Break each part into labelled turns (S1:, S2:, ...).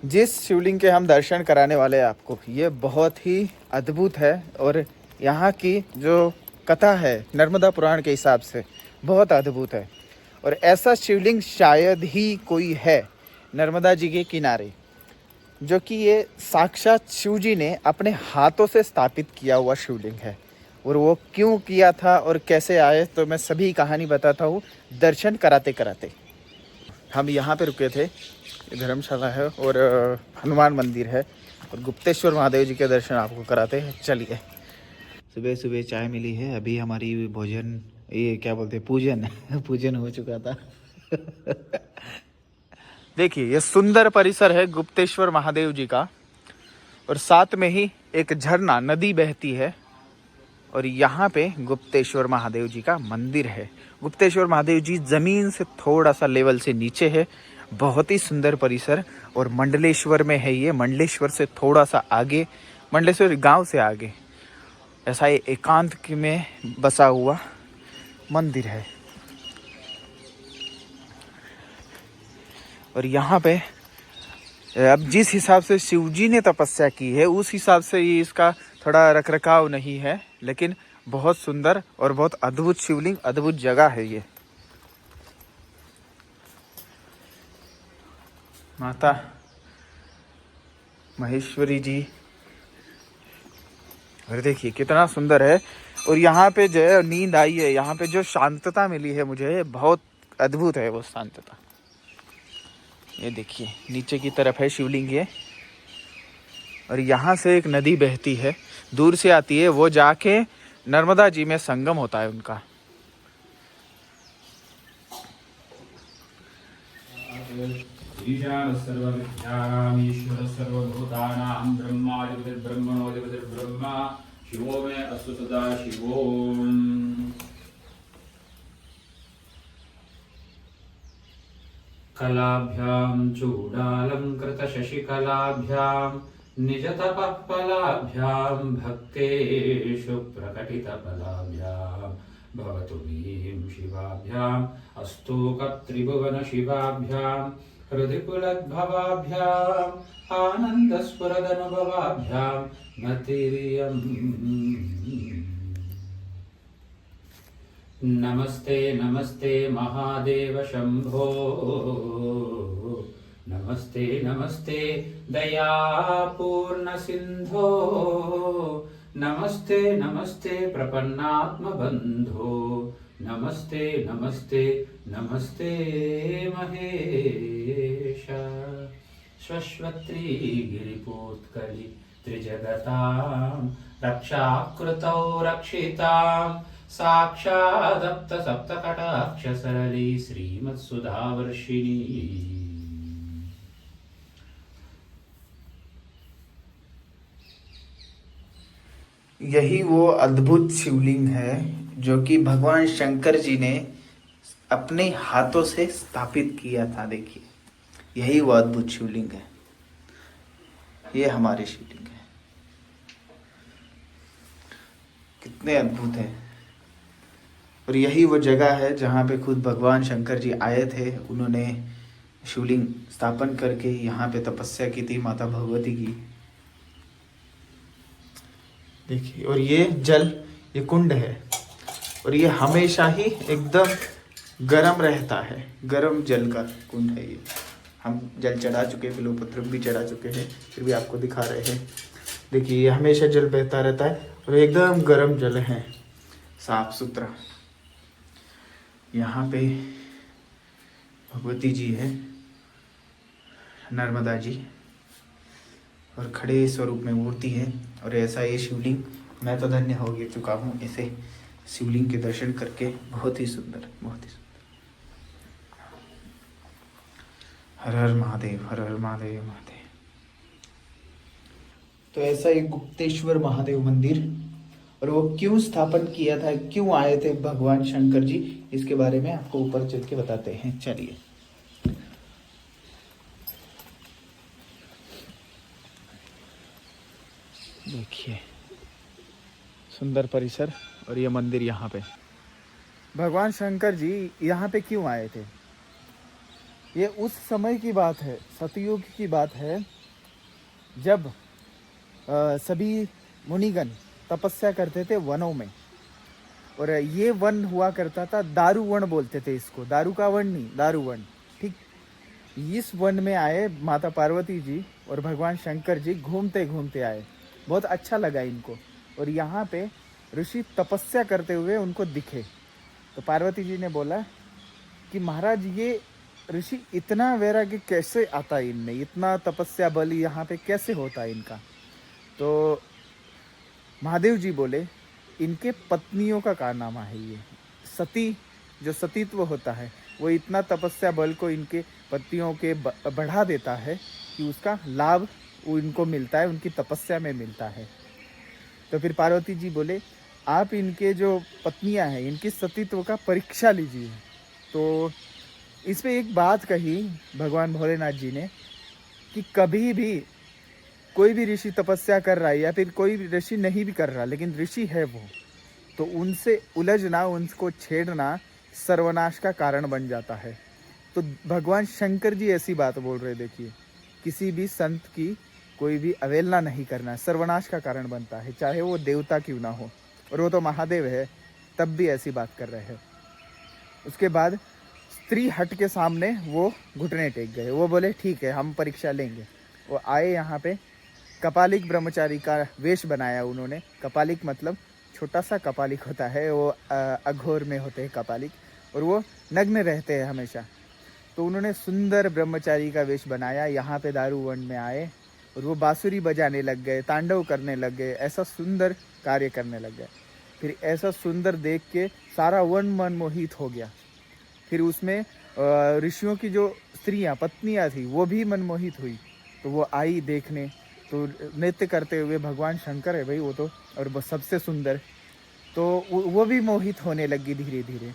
S1: जिस शिवलिंग के हम दर्शन कराने वाले हैं आपको, ये बहुत ही अद्भुत है। और यहाँ की जो कथा है नर्मदा पुराण के हिसाब से बहुत अद्भुत है। और ऐसा शिवलिंग शायद ही कोई है नर्मदा जी के किनारे, जो कि ये साक्षात शिव जी ने अपने हाथों से स्थापित किया हुआ शिवलिंग है। और वो क्यों किया था और कैसे आए, तो मैं सभी कहानी बताता हूँ दर्शन कराते कराते। हम यहाँ पे रुके थे, धर्मशाला है और हनुमान मंदिर है और गुप्तेश्वर महादेव जी के दर्शन आपको कराते हैं। चलिए। सुबह सुबह चाय मिली है, अभी हमारी भोजन, ये क्या बोलते हैं, पूजन पूजन हो चुका था। देखिए ये सुंदर परिसर है गुप्तेश्वर महादेव जी का, और साथ में ही एक झरना नदी बहती है। और यहाँ पे गुप्तेश्वर महादेव जी का मंदिर है। गुप्तेश्वर महादेव जी जमीन से थोड़ा सा लेवल से नीचे है। बहुत ही सुंदर परिसर। और मंडलेश्वर में है ये, मंडलेश्वर से थोड़ा सा आगे, मंडलेश्वर गांव से आगे ऐसा ये एकांत में बसा हुआ मंदिर है। और यहाँ पे अब जिस हिसाब से शिवजी ने तपस्या की है उस हिसाब से ये इसका थोड़ा रखरखाव नहीं है, लेकिन बहुत सुंदर और बहुत अद्भुत शिवलिंग, अद्भुत जगह है ये। माता महेश्वरी जी, और देखिए कितना सुंदर है। और यहाँ पे जो है नींद आई है, यहाँ पे जो शांतता मिली है मुझे, बहुत अद्भुत है वो शांतता। ये देखिए नीचे की तरफ है शिवलिंग ये, और यहाँ से एक नदी बहती है, दूर से आती है, वो जाके नर्मदा जी में संगम होता है उनका।
S2: ईशान सर्वविद्यानाम् ईश्वर सर्वभूतानां ब्रह्मादिब्रह्मणोऽधिपतिर्ब्रह्मा शिवो मे अस्तु सदा शिवो। कलाभ्यां चूडालङ्कृतशशिकलाभ्यां निजतपः फलाभ्यां भक्तेषु प्रकटितफलाभ्यां भवतु वीं शिवाभ्याम् अस्तोकत्रिभुवनशिवाभ्यां हृदिपुलद्भवाभ्याम् आनन्दस्फुरदनुभवाभ्यां मतिरियम्। नमस्ते नमस्ते महादेव शंभो, नमस्ते नमस्ते दयापूर्ण सिंधो, नमस्ते नमस्ते प्रपन्नात्म बंधो, नमस्ते नमस्ते नमस्ते महेश। स्वश्वत्री गिरिपोत्कलि त्रिजगतां रक्षाकृतौ रक्षितां साक्षादप्त सप्तकटाक्ष सरली श्रीमत्सुधावर्षिणी।
S1: यही वो अद्भुत शिवलिंग है जो कि भगवान शंकर जी ने अपने हाथों से स्थापित किया था। देखिए यही वो अद्भुत शिवलिंग है, ये हमारे शिवलिंग है। कितने अद्भुत है। और यही वो जगह है जहाँ पे खुद भगवान शंकर जी आए थे। उन्होंने शिवलिंग स्थापन करके यहाँ पे तपस्या की थी माता भगवती की। देखिए, और ये जल, ये कुंड है और ये हमेशा ही एकदम गर्म रहता है। गर्म जल का कुंड है ये। हम जल चढ़ा चुके, बिल्वपत्र भी चढ़ा चुके हैं, फिर भी आपको दिखा रहे हैं। देखिए ये हमेशा जल बहता रहता है और एकदम गर्म जल है, साफ सुथरा। यहाँ पे भगवती जी है, नर्मदा जी, और खड़े स्वरूप में मूर्ति है। और ऐसा ये शिवलिंग, मैं तो धन्य हो चुका हूँ ऐसे शिवलिंग के दर्शन करके। बहुत ही सुंदर, बहुत ही सुंदर। हर हर महादेव, हर हर महादेव, महादेव। तो ऐसा एक गुप्तेश्वर महादेव मंदिर, और वो क्यों स्थापन किया था, क्यों आए थे भगवान शंकर जी, इसके बारे में आपको ऊपर चल के बताते हैं। चलिए। देखिए सुंदर परिसर, और ये मंदिर। यहाँ पे भगवान शंकर जी यहाँ पे क्यों आए थे? ये उस समय की बात है, सतयुग की बात है, जब सभी मुनिगण तपस्या करते थे वनों में। और ये वन हुआ करता था, दारू वन बोलते थे इसको, दारू का वन नहीं, दारू वन। ठीक, इस वन में आए माता पार्वती जी और भगवान शंकर जी, घूमते घूमते आए। बहुत अच्छा लगा इनको, और यहाँ पे ऋषि तपस्या करते हुए उनको दिखे। तो पार्वती जी ने बोला कि महाराज, ये ऋषि इतना वैराग्य कैसे आता है इनमें, इतना तपस्या बल यहाँ पे कैसे होता है इनका। तो महादेव जी बोले, इनके पत्नियों का कारनामा है ये। सती, जो सतीत्व होता है, वो इतना तपस्या बल को इनके पत्नियों के बढ़ा देता है कि उसका लाभ वो इनको मिलता है, उनकी तपस्या में मिलता है। तो फिर पार्वती जी बोले, आप इनके जो पत्नियां हैं, इनकी सतीत्व का परीक्षा लीजिए। तो इस पे एक बात कही भगवान भोलेनाथ जी ने कि कभी भी कोई भी ऋषि तपस्या कर रहा है, या फिर कोई ऋषि नहीं भी कर रहा लेकिन ऋषि है वो, तो उनसे उलझना, उनको छेड़ना सर्वनाश का कारण बन जाता है। तो भगवान शंकर जी ऐसी बात बोल रहे, देखिए, किसी भी संत की कोई भी अवहेलना नहीं करना, सर्वनाश का कारण बनता है, चाहे वो देवता क्यों ना हो, और वो तो महादेव है, तब भी ऐसी बात कर रहे हैं। उसके बाद स्त्री हट के सामने वो घुटने टेक गए, वो बोले ठीक है, हम परीक्षा लेंगे। वो आए यहाँ पे, कपालिक ब्रह्मचारी का वेश बनाया उन्होंने। कपालिक मतलब छोटा सा कपालिक होता है, वो अघोर में होते हैं कपालिक, और वो नग्न रहते हैं हमेशा। तो उन्होंने सुंदर ब्रह्मचारी का वेश बनाया, यहाँ पे दारू वन में आए, और वो बांसुरी बजाने लग गए, तांडव करने लग गए, ऐसा सुंदर कार्य करने लग गए। फिर ऐसा सुंदर देख के सारा वन मन मोहित हो गया। फिर उसमें ऋषियों की जो स्त्रियां, पत्नियां थी, वो भी मनमोहित हुई। तो वो आई देखने, तो नृत्य करते हुए, भगवान शंकर है भाई वो तो, और सबसे सुंदर, तो वो भी मोहित होने लगी धीरे धीरे।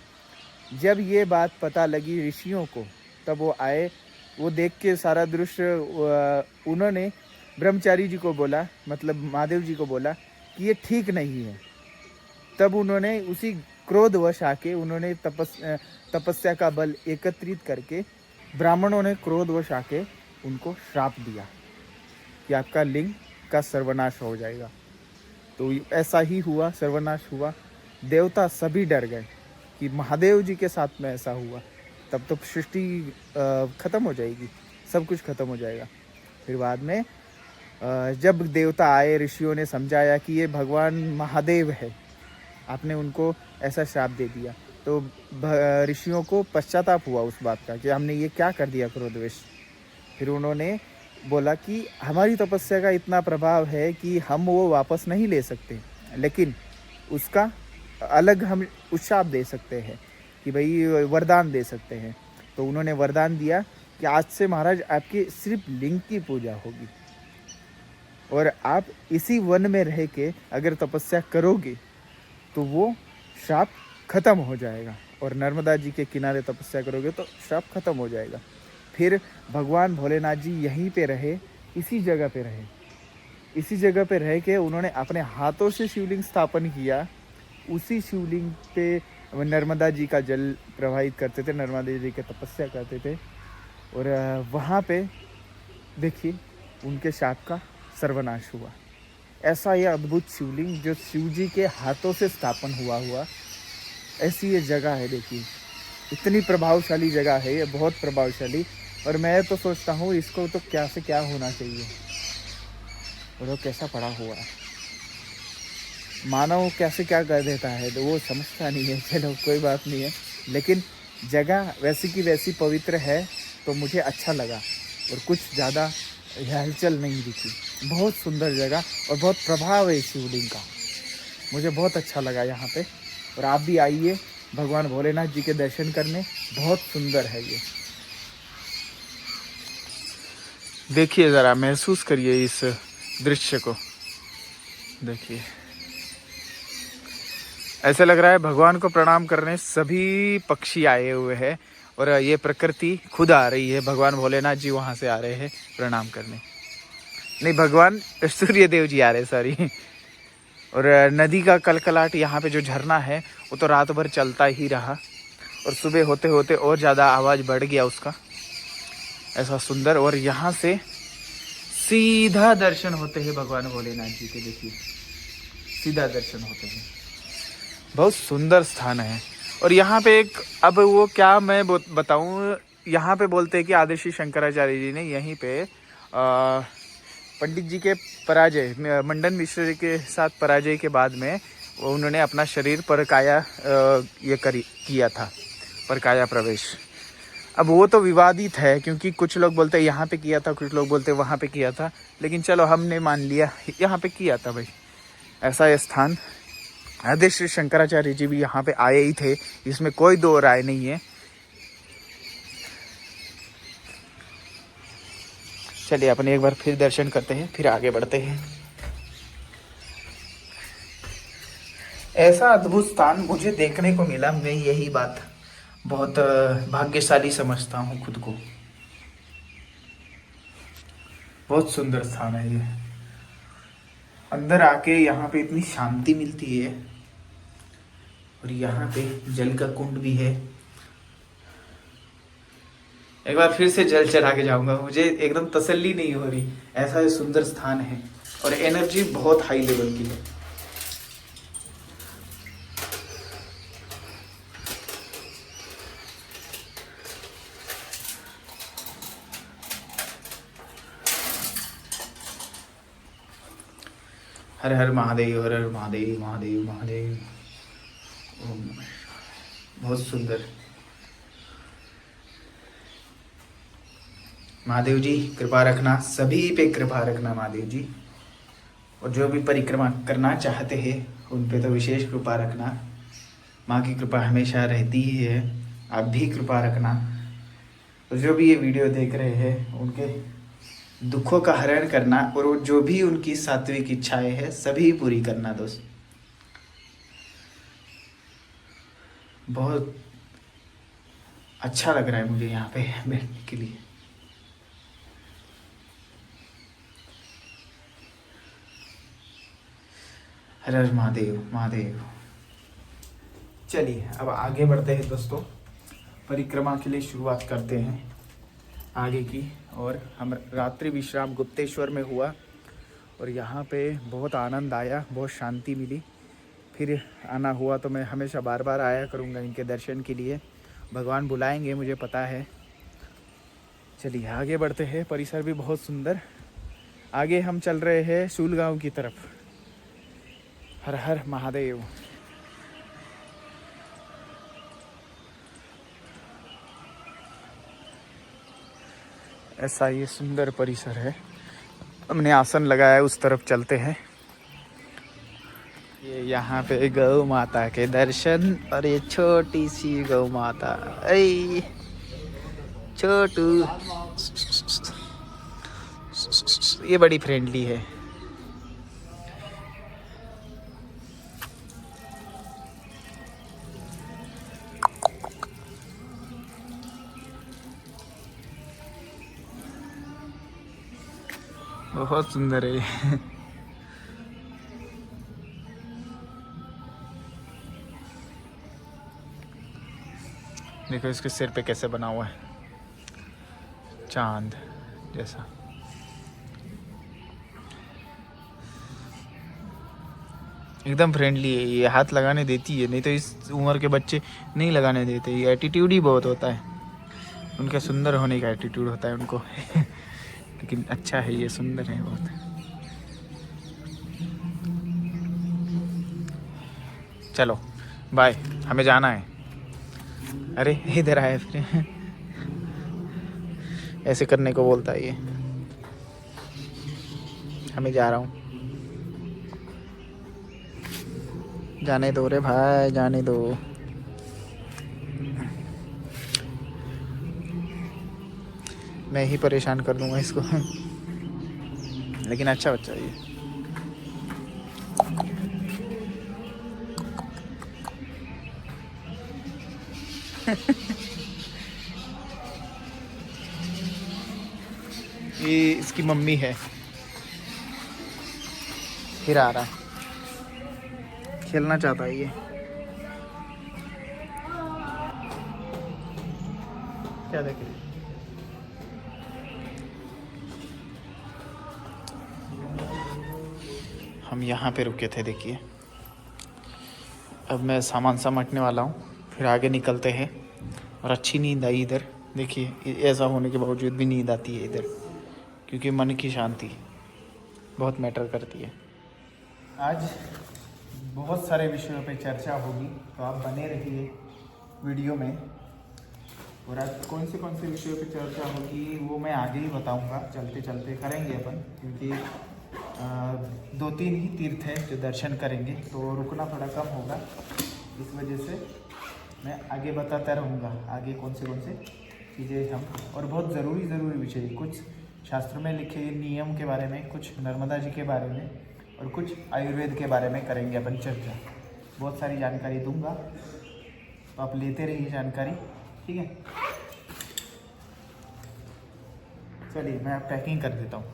S1: जब ये बात पता लगी ऋषियों को, तब वो आए, वो देख के सारा दृश्य उन्होंने ब्रह्मचारी जी को बोला, मतलब महादेव जी को बोला कि ये ठीक नहीं है। तब उन्होंने उसी क्रोधवश आके उन्होंने तपस्या का बल एकत्रित करके, ब्राह्मणों ने क्रोधवश आके उनको श्राप दिया कि आपका लिंग का सर्वनाश हो जाएगा। तो ऐसा ही हुआ, सर्वनाश हुआ। देवता सभी डर गए कि महादेव जी के साथ में ऐसा हुआ, तब तो सृष्टि खत्म हो जाएगी, सब कुछ खत्म हो जाएगा। फिर बाद में जब देवता आए, ऋषियों ने समझाया कि ये भगवान महादेव है, आपने उनको ऐसा श्राप दे दिया। तो ऋषियों को पश्चाताप हुआ उस बात का कि हमने ये क्या कर दिया, क्रोधवश। फिर उन्होंने बोला कि हमारी तपस्या का इतना प्रभाव है कि हम वो वापस नहीं ले सकते, लेकिन उसका अलग हम उत्साप दे सकते हैं, कि भाई वरदान दे सकते हैं। तो उन्होंने वरदान दिया कि आज से महाराज आपकी सिर्फ लिंग की पूजा होगी, और आप इसी वन में रह के अगर तपस्या करोगे तो वो श्राप खत्म हो जाएगा, और नर्मदा जी के किनारे तपस्या करोगे तो श्राप खत्म हो जाएगा। फिर भगवान भोलेनाथ जी यहीं पे रहे, इसी जगह पे रहे, इसी जगह पे रह के उन्होंने अपने हाथों से शिवलिंग स्थापन किया। उसी शिवलिंग पे नर्मदा जी का जल प्रवाहित करते थे, नर्मदा जी की तपस्या करते थे, और वहाँ पे देखिए उनके शाप का सर्वनाश हुआ। ऐसा यह अद्भुत शिवलिंग जो शिव जी के हाथों से स्थापन हुआ, ऐसी ये जगह है। देखिए इतनी प्रभावशाली जगह है ये, बहुत प्रभावशाली। और मैं तो सोचता हूँ इसको तो क्या से क्या होना चाहिए, और वो कैसा पड़ा हुआ है, मानव कैसे क्या कर देता है तो वो समझता नहीं है। चलो कोई बात नहीं है, लेकिन जगह वैसी की वैसी पवित्र है, तो मुझे अच्छा लगा, और कुछ ज़्यादा हलचल नहीं दिखी। बहुत सुंदर जगह और बहुत प्रभाव है शिवलिंग का, मुझे बहुत अच्छा लगा यहाँ पे। और आप भी आइए भगवान भोलेनाथ जी के दर्शन करने, बहुत सुंदर है ये। देखिए ज़रा, महसूस करिए इस दृश्य को। देखिए ऐसा लग रहा है भगवान को प्रणाम करने सभी पक्षी आए हुए हैं, और ये प्रकृति खुद आ रही है। भगवान भोलेनाथ जी वहाँ से आ रहे हैं प्रणाम करने, नहीं भगवान सूर्य देव जी आ रहे, सॉरी। और नदी का कलकलाट, यहाँ पे जो झरना है वो तो रात भर चलता ही रहा, और सुबह होते होते और ज़्यादा आवाज़ बढ़ गया उसका। ऐसा सुंदर। और यहाँ से सीधा दर्शन होते हैं भगवान भोलेनाथ जी के। देखिए सीधा दर्शन होते हैं। बहुत सुंदर स्थान है। और यहाँ पे एक, अब वो क्या मैं बताऊँ, यहाँ पे बोलते हैं कि आदि श्री शंकराचार्य जी ने यहीं पे पंडित जी के पराजय, मंडन मिश्र जी के साथ पराजय के बाद में उन्होंने अपना शरीर पर काया किया था, पर काया प्रवेश। अब वो तो विवादित है, क्योंकि कुछ लोग बोलते हैं यहाँ पे किया था, कुछ लोग बोलते हैं वहाँ पे किया था, लेकिन चलो हमने मान लिया यहाँ पे किया था भाई। ऐसा ये स्थान, आदि श्री शंकराचार्य जी भी यहाँ पे आए ही थे, इसमें कोई दो राय नहीं है। चलिए अपन एक बार फिर दर्शन करते हैं, फिर आगे बढ़ते हैं। ऐसा अद्भुत स्थान मुझे देखने को मिला, मैं यही बात बहुत भाग्यशाली समझता हूँ खुद को। बहुत सुंदर स्थान है ये। अंदर आके यहाँ पे इतनी शांति मिलती है। और यहाँ पे जल का कुंड भी है। एक बार फिर से जल चढ़ा के जाऊंगा, मुझे एकदम तसल्ली नहीं हो रही, ऐसा ये सुंदर स्थान है। और एनर्जी बहुत हाई लेवल की है। हर हर महादेव, हर हर महादेव, महादेव महादेव। ओम नमः शिवाय। बहुत सुंदर। महादेव जी कृपा रखना, सभी पे कृपा रखना महादेव जी। और जो भी परिक्रमा करना चाहते हैं उन पे तो विशेष कृपा रखना। माँ की कृपा हमेशा रहती ही है, आप भी कृपा रखना। तो जो भी ये वीडियो देख रहे हैं उनके दुखों का हरण करना, और वो जो भी उनकी सात्विक इच्छाएं हैं सभी पूरी करना दोस्त। बहुत अच्छा लग रहा है मुझे यहाँ पे बैठने के लिए। हर हर महादेव, महादेव। चलिए अब आगे बढ़ते हैं दोस्तों, परिक्रमा के लिए शुरुआत करते हैं आगे की। और हम रात्रि विश्राम गुप्तेश्वर में हुआ, और यहाँ पे बहुत आनंद आया, बहुत शांति मिली। फिर आना हुआ तो मैं हमेशा बार बार आया करूँगा इनके दर्शन के लिए। भगवान बुलाएंगे मुझे पता है। चलिए आगे बढ़ते हैं। परिसर भी बहुत सुंदर। आगे हम चल रहे हैं सूलगांव की तरफ। हर हर महादेव। ऐसा ये सुंदर परिसर है। हमने आसन लगाया, उस तरफ चलते हैं। ये यहाँ पे गौ माता के दर्शन, और ये छोटी सी गौ माता, ऐ छोटू, ये बड़ी फ्रेंडली है। बहुत सुंदर है। देखो इसके सिर पे कैसे बना हुआ है, चांद जैसा। एकदम फ्रेंडली है, ये हाथ लगाने देती है, नहीं तो इस उम्र के बच्चे नहीं लगाने देते। ये एटीट्यूड ही बहुत होता है उनका, सुंदर होने का एटीट्यूड होता है उनको। लेकिन अच्छा है, ये सुंदर है बहुत। चलो बाय, हमें जाना है। अरे इधर आए फिर। ऐसे करने को बोलता है ये। हमें जा रहा हूँ, जाने दो रे भाई, जाने दो। मैं ही परेशान कर दूंगा इसको। लेकिन अच्छा बच्चा ये। ये इसकी मम्मी है। फिर आ रहा है, खेलना चाहता है ये। क्या देख रही? हम यहाँ पे रुके थे देखिए। अब मैं सामान समेटने वाला हूँ, फिर आगे निकलते हैं। और अच्छी नींद आई इधर देखिए, ऐसा होने के बावजूद भी नींद आती है इधर, क्योंकि मन की शांति बहुत मैटर करती है। आज बहुत सारे विषयों पे चर्चा होगी, तो आप बने रहिए वीडियो में। और आज कौन से विषयों पे चर्चा होगी वो मैं आगे ही बताऊंगा, चलते चलते करेंगे अपन, क्योंकि 2-3 ही तीर्थ हैं जो दर्शन करेंगे, तो रुकना थोड़ा कम होगा। इस वजह से मैं आगे बताता रहूँगा, आगे कौन से चीज़ें हम, और बहुत ज़रूरी विषय, कुछ शास्त्र में लिखे नियम के बारे में, कुछ नर्मदा जी के बारे में, और कुछ आयुर्वेद के बारे में करेंगे अपन चर्चा। बहुत सारी जानकारी दूंगा, तो आप लेते रहिए जानकारी, ठीक है। चलिए मैं पैकिंग कर देता हूँ।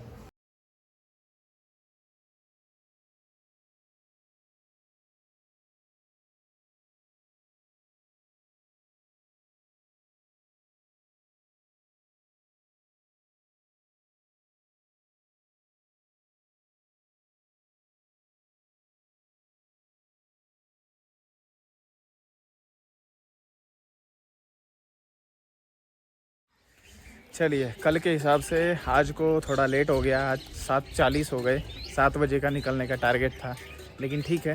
S1: चलिए, कल के हिसाब से आज को थोड़ा लेट हो गया, आज 7:40 हो गए। 7 बजे का निकलने का टारगेट था, लेकिन ठीक है,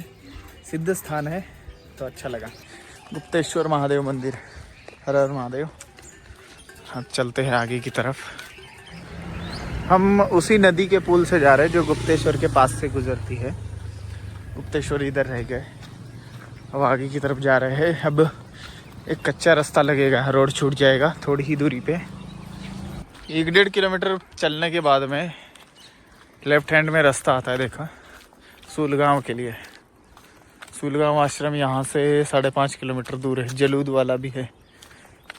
S1: सिद्ध स्थान है तो अच्छा लगा। गुप्तेश्वर महादेव मंदिर, हर हर महादेव। अब चलते हैं आगे की तरफ। हम उसी नदी के पुल से जा रहे हैं जो गुप्तेश्वर के पास से गुजरती है। गुप्तेश्वर इधर रह गए, अब आगे की तरफ जा रहे हैं। अब एक कच्चा रास्ता लगेगा, रोड छूट जाएगा थोड़ी ही दूरी पे। 1-1.5 किलोमीटर चलने के बाद में लेफ्ट हैंड में रास्ता आता है, देखा, सूलगांव के लिए। सूलगांव आश्रम यहाँ से 5.5 किलोमीटर दूर है। जलूद वाला भी है,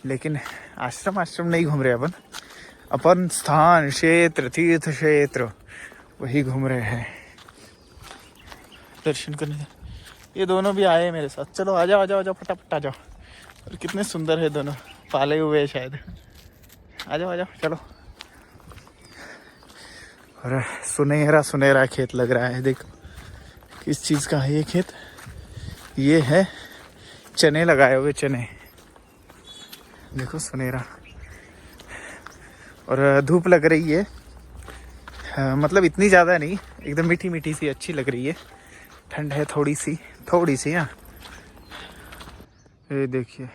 S1: लेकिन आश्रम नहीं घूम रहे अपन स्थान, क्षेत्र, तीर्थ क्षेत्र वही घूम रहे हैं। दर्शन करने ये दोनों भी आए मेरे साथ। चलो आ जाओ फटाफट आ जाओ। और कितने सुंदर है दोनों, पाले हुए हैं शायद। आ जाओ चलो। और सुनहरा खेत लग रहा है, देखो किस चीज़ का है ये खेत। ये है चने लगाए हुए, चने देखो, सुनहरा। और धूप लग रही है, मतलब इतनी ज़्यादा नहीं, एकदम मीठी सी अच्छी लग रही है। ठंड है थोड़ी सी यहाँ। ये देखिए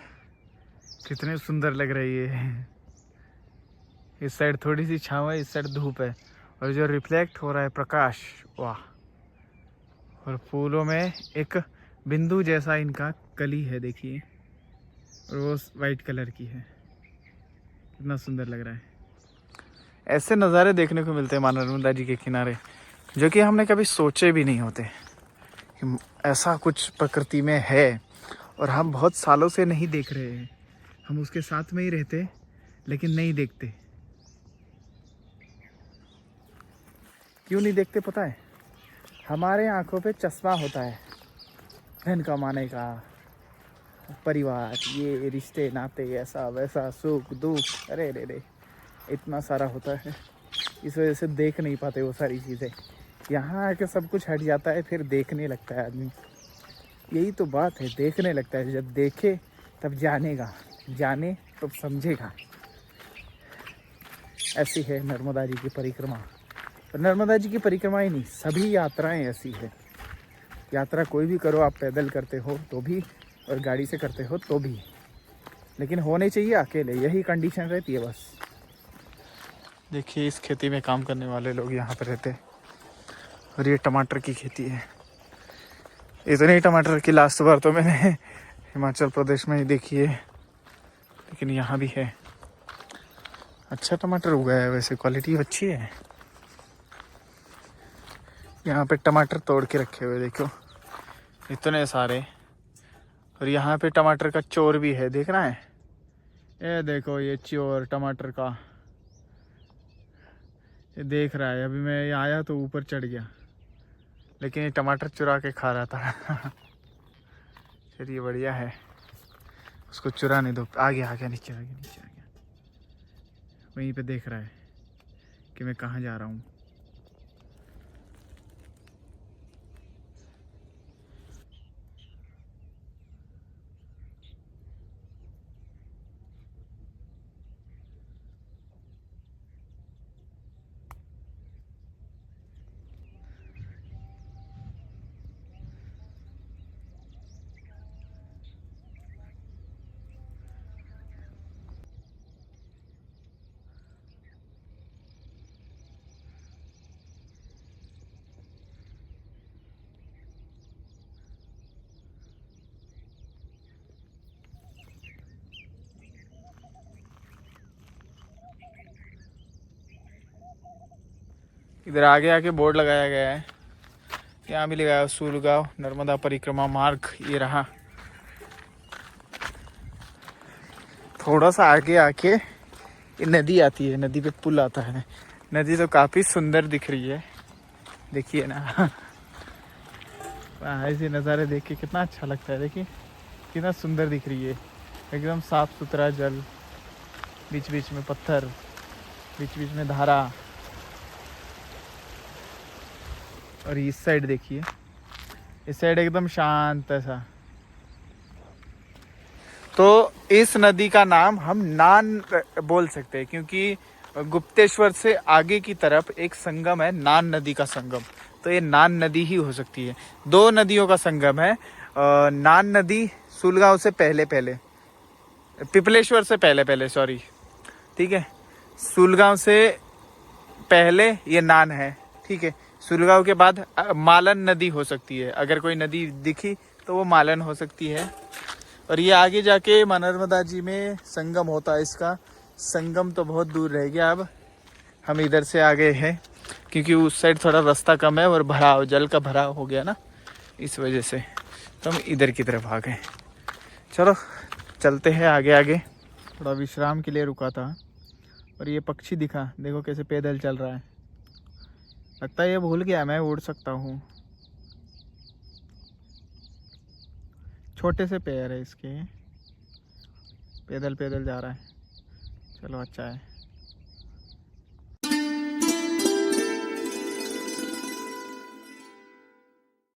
S1: कितने सुंदर लग रही है। इस साइड थोड़ी सी छाँव है, इस साइड धूप है, और जो रिफ्लेक्ट हो रहा है प्रकाश, वाह। और फूलों में एक बिंदु जैसा इनका कली है, देखिए, और वो वाइट कलर की है। कितना सुंदर लग रहा है। ऐसे नज़ारे देखने को मिलते हैं माँ नर्मदा जी के किनारे, जो कि हमने कभी सोचे भी नहीं होते कि ऐसा कुछ प्रकृति में है, और हम बहुत सालों से नहीं देख रहे हैं। हम उसके साथ में ही रहते, लेकिन नहीं देखते। क्यों नहीं देखते पता है? हमारे आंखों पे चश्मा होता है, धन कमाने का, परिवार, ये रिश्ते नाते, ऐसा वैसा, सुख दुख, अरे रे इतना सारा होता है। इस वजह से देख नहीं पाते वो सारी चीज़ें। यहाँ आके सब कुछ हट जाता है, फिर देखने लगता है आदमी। यही तो बात है, देखने लगता है। जब देखे तब जानेगा, जाने तब समझेगा। ऐसी है नर्मदा जी की परिक्रमा। और नर्मदा जी की परिक्रमा ही नहीं, सभी यात्राएं ऐसी है। यात्रा कोई भी करो, आप पैदल करते हो तो भी, और गाड़ी से करते हो तो भी, लेकिन होने चाहिए अकेले, यही कंडीशन रहती है बस। देखिए इस खेती में काम करने वाले लोग यहाँ पर रहते हैं, और ये टमाटर की खेती है। इतने ही टमाटर की लास्ट बार तो मैंने हिमाचल प्रदेश में ही देखी है, लेकिन यहाँ भी है। अच्छा टमाटर उगा है, वैसे क्वालिटी अच्छी है। यहाँ पे टमाटर तोड़ के रखे हुए देखो, इतने सारे। और यहाँ पे टमाटर का चोर भी है, देख रहा है? ये देखो, ये चोर टमाटर का, ये देख रहा है। अभी मैं आया तो ऊपर चढ़ गया, लेकिन ये टमाटर चुरा के खा रहा था। चलिए बढ़िया है, उसको चुराने दो। आ गया नीचे आ गया। वहीं पे देख रहा है कि मैं कहाँ जा रहा हूँ। इधर आगे आके बोर्ड लगाया गया है, यहाँ भी लगाया सूलगांव नर्मदा परिक्रमा मार्ग ये रहा। थोड़ा सा आगे आके ये नदी आती है, नदी पे पुल आता है। नदी तो काफ़ी सुंदर दिख रही है, देखिए ना। ऐसे नज़ारे देख के कितना अच्छा लगता है, देखिए कितना सुंदर दिख रही है, एकदम साफ सुथरा जल, बीच बीच में पत्थर, बीच बीच में धारा। और इस साइड देखिए, इस साइड एकदम शांत सा। तो इस नदी का नाम हम नान बोल सकते हैं, क्योंकि गुप्तेश्वर से आगे की तरफ एक संगम है, नान नदी का संगम। तो ये नान नदी ही हो सकती है। दो नदियों का संगम है। नान नदी सूलगांव से पहले पहले, पिपलेश्वर से पहले पहले, सॉरी, ठीक है। सूलगांव से पहले ये नान है, ठीक है। सूलगांव के बाद मालन नदी हो सकती है, अगर कोई नदी दिखी तो वो मालन हो सकती है। और ये आगे जाके माँ नर्मदा जी में संगम होता है। इसका संगम तो बहुत दूर रह गया, अब हम इधर से आ गए हैं क्योंकि उस साइड थोड़ा रास्ता कम है और भराव, जल का भराव हो गया ना, इस वजह से तो हम इधर की तरफ आ गए। चलो चलते हैं आगे आगे। थोड़ा विश्राम के लिए रुका था और ये पक्षी दिखा, देखो कैसे पैदल चल रहा है। लगता है ये भूल गया मैं उड़ सकता हूँ। छोटे से पैर है इसके, पैदल पैदल जा रहा है। चलो अच्छा है।